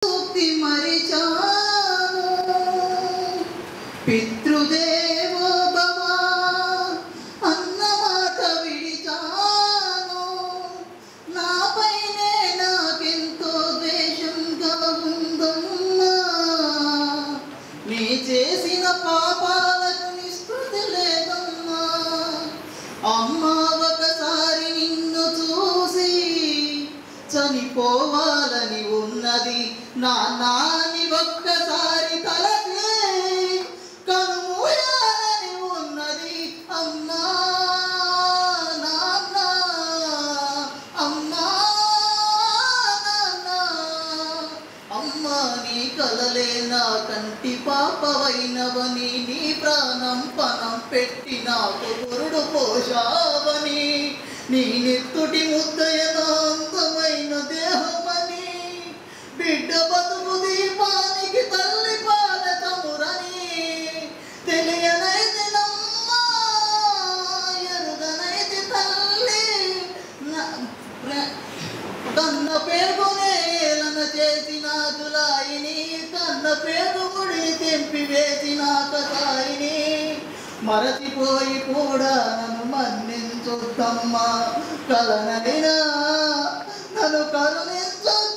సూక్తి మరిచాను పితృదేవో భవ అన్న మాట విడిచాను నాపైనే నాకెంతో ద్వేషంగా ఉందమ్మా నీ చేసిన పాపాలకు నిస్పృతి లేదమ్మా అమ్మా ఒకసారి నిన్ను చూసి చనిపోవాలని ఉన్నది నాన్నని ఒక్కసారి తలకి కనుమూయాలని ఉన్నది అమ్మా నాన్న అమ్మా నాన్న అమ్మా నీ కలలే నా కంటి పాపవైనవని నీ ప్రాణం పణం పెట్టి నాకు పురుడు పోషావని నీ నెత్తుటి ముద్దయన అందమైన దేహమని బిడ్డ బతుకు దీపానికి తల్లి పాల చమురని తెలియనైతే నమ్మా ఎరుగనైతే తల్లి కన్న పేగునేలన చేసిన జులాయిని కన్న పేగు ముడి తెంపి వేసిన కసాయిని మరచిపోయి కూడా నన్ను మన్నించొద్దమ్మా కలనైనా నన్ను కరుణించొద్దు